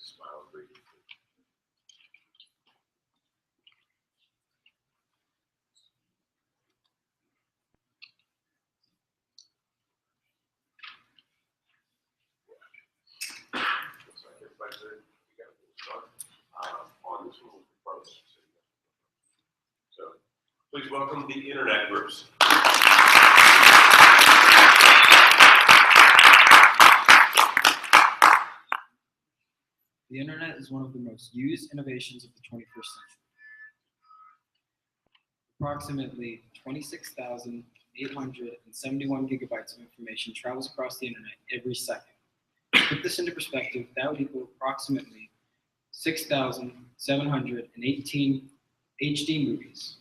smile briefly. Looks like everybody's ready. We got to get started. On this one, we'll be close. So please welcome the Internet groups. The Internet is one of the most used innovations of the 21st century. Approximately 26,871 gigabytes of information travels across the Internet every second. To put this into perspective, that would equal approximately 6,718 HD movies.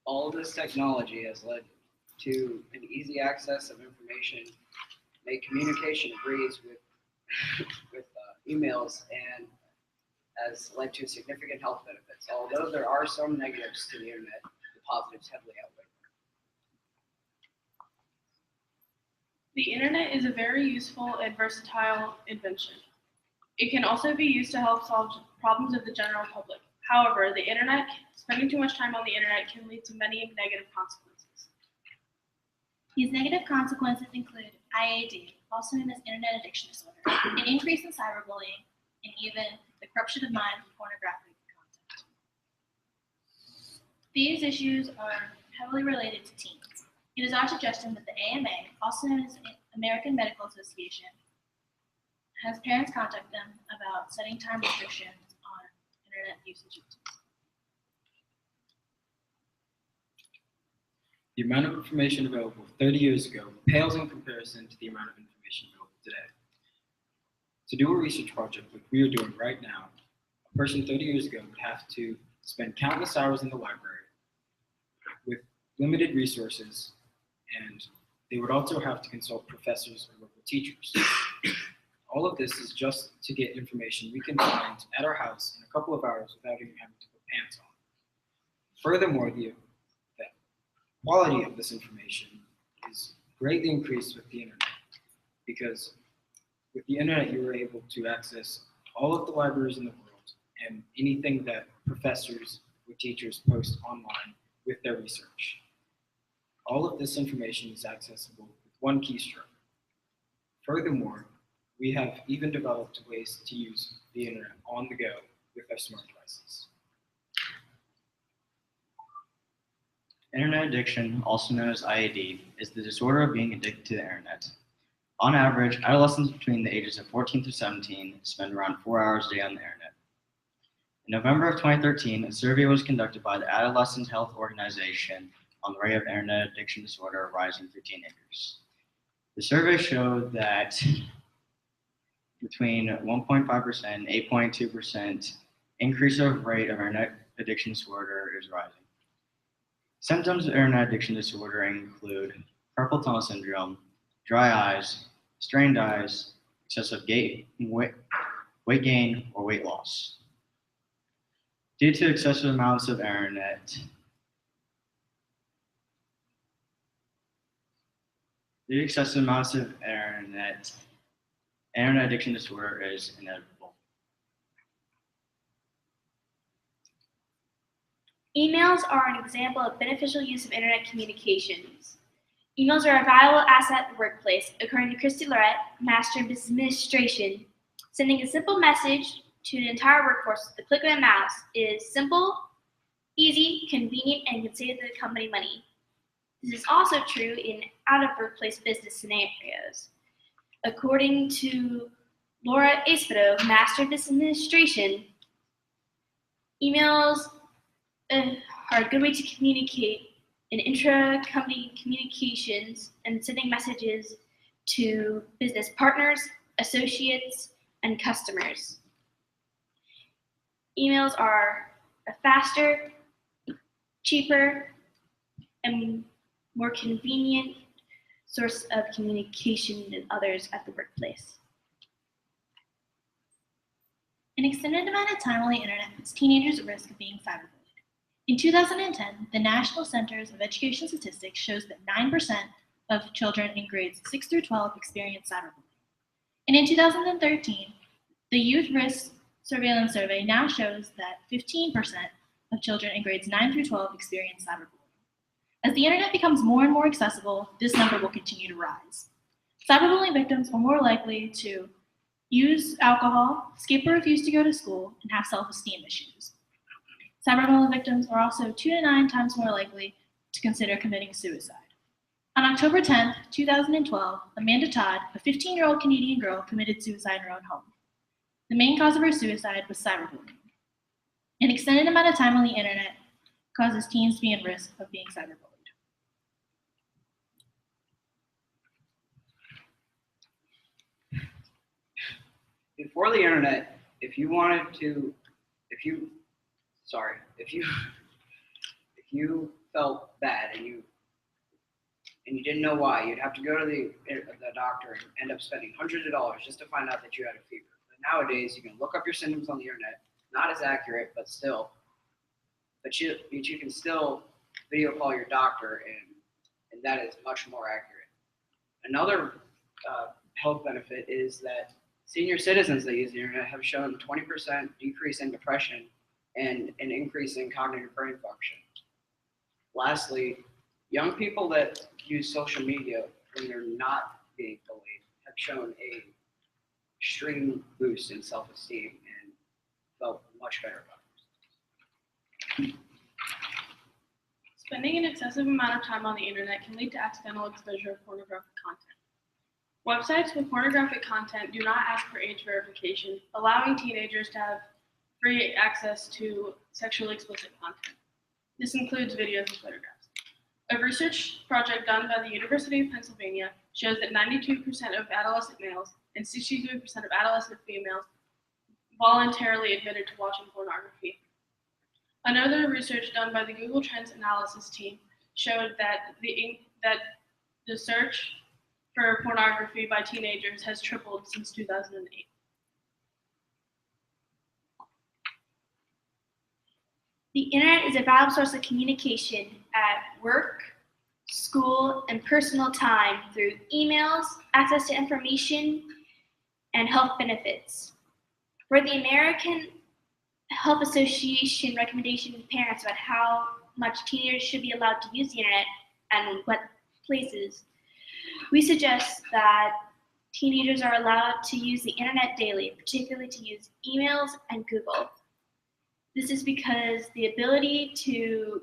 All this technology has led to an easy access of information, made communication a breeze with emails, and has led to significant health benefits. Although there are some negatives to the internet, the positives heavily outweigh. The internet is a very useful and versatile invention. It can also be used to help solve problems of the general public. However, spending too much time on the internet can lead to many negative consequences. These negative consequences include IAD, also known as Internet Addiction Disorder, an increase in cyberbullying, and even the corruption of mind with pornographic content. These issues are heavily related to teens. It is our suggestion that the AMA, also known as American Medical Association, has parents contact them about setting time restrictions on internet usage. The amount of information available 30 years ago pales in comparison to the amount of information available today. To do a research project like we are doing right now, a person 30 years ago would have to spend countless hours in the library with limited resources, and they would also have to consult professors or local teachers. All of this is just to get information we can find at our house in a couple of hours without even having to put pants on. Furthermore, the quality of this information is greatly increased with the internet, because with the internet you are able to access all of the libraries in the world and anything that professors or teachers post online with their research. All of this information is accessible with one keystroke. Furthermore, we have even developed ways to use the internet on the go with our smart devices. Internet addiction, also known as IAD, is the disorder of being addicted to the internet. On average, adolescents between the ages of 14 through 17 spend around 4 hours a day on the internet. In November of 2013, a survey was conducted by the Adolescent Health Organization on the rate of internet addiction disorder rising through teenagers. The survey showed that between 1.5% and 8.2% increase of rate of internet addiction disorder is rising. Symptoms of internet addiction disorder include carpal tunnel syndrome, dry eyes, strained eyes, excessive weight gain, or weight loss. Due to excessive amounts of internet addiction disorder is inevitable. Emails are an example of beneficial use of internet communications. Emails are a valuable asset in the workplace. According to Christy Lorette, Master of Business Administration, sending a simple message to an entire workforce with the click of a mouse is simple, easy, convenient, and can save the company money. This is also true in out-of-workplace business scenarios. According to Laura Acevedo, Master of Business Administration, emails are a good way to communicate in intra-company communications and sending messages to business partners, associates, and customers. Emails are a faster, cheaper, and more convenient source of communication than others at the workplace. An extended amount of time on the internet puts teenagers at risk of being cyberbullied. In 2010, the National Centers of Education Statistics shows that 9% of children in grades 6 through 12 experience cyberbullying. In And in 2013, the Youth Risk Surveillance Survey now shows that 15% of children in grades 9 through 12 experience cyberbullying. As the internet becomes more and more accessible, this number will continue to rise. Cyberbullying victims are more likely to use alcohol, skip or refuse to go to school, and have self-esteem issues. Cyberbullying victims are also 2 to 9 times more likely to consider committing suicide. On October 10, 2012, Amanda Todd, a 15-year-old Canadian girl, committed suicide in her own home. The main cause of her suicide was cyberbullying. An extended amount of time on the internet causes teens to be in risk of being cyberbullied. Before the internet, if you felt bad and you didn't know why, you'd have to go to the doctor and end up spending hundreds of dollars just to find out that you had a fever. But nowadays, you can look up your symptoms on the internet. Not as accurate, but still. But you can still video call your doctor, and that is much more accurate. Another health benefit is that senior citizens that use the internet have shown 20% decrease in depression and an increase in cognitive brain function. Lastly, young people that use social media when they're not being bullied have shown an extreme boost in self-esteem and felt much better about themselves. Spending an excessive amount of time on the internet can lead to accidental exposure of pornographic content. Websites with pornographic content do not ask for age verification, allowing teenagers to have free access to sexually explicit content. This includes videos and photographs. A research project done by the University of Pennsylvania shows that 92% of adolescent males and 63% of adolescent females voluntarily admitted to watching pornography. Another research done by the Google Trends analysis team showed that the search for pornography by teenagers has tripled since 2008. The internet is a valuable source of communication at work, school, and personal time through emails, access to information, and health benefits. For the American Health Association recommendation to parents about how much teenagers should be allowed to use the internet and what places, we suggest that teenagers are allowed to use the internet daily, particularly to use emails and Google. This is because the ability to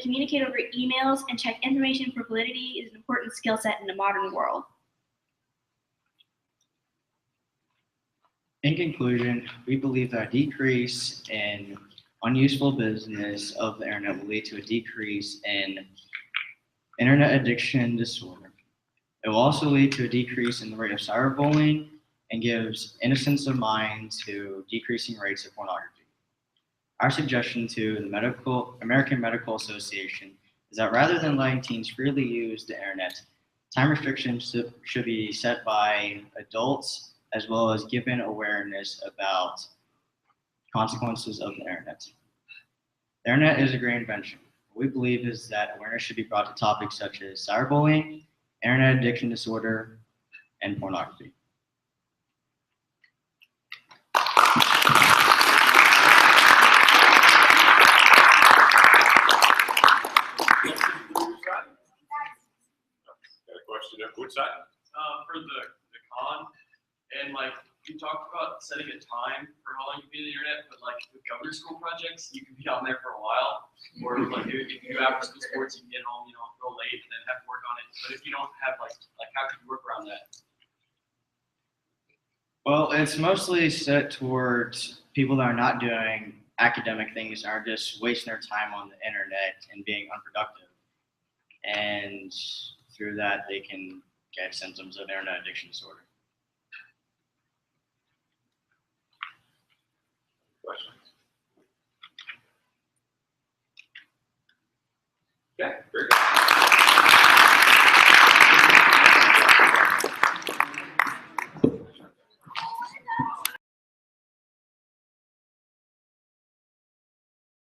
communicate over emails and check information for validity is an important skill set in the modern world. In conclusion, we believe that a decrease in unuseful business of the internet will lead to a decrease in internet addiction disorder. It will also lead to a decrease in the rate of cyberbullying and gives innocence of mind to decreasing rates of pornography. Our suggestion to the American Medical Association is that rather than letting teens freely use the internet, time restrictions should be set by adults as well as given awareness about consequences of the internet. The internet is a great invention. What we believe is that awareness should be brought to topics such as cyberbullying, internet addiction disorder, and pornography. Got a question up which side? For the con, and like you talked about setting a time for how long you can be on the internet, but like with government school projects, you can be on there for a while. Or like if you do after school sports, you can get home, go late and then have to work on it. But if you don't have like how can you work around that? Well, it's mostly set towards people that are not doing academic things, are just wasting their time on the internet and being unproductive. And through that, they can get symptoms of internet addiction disorder.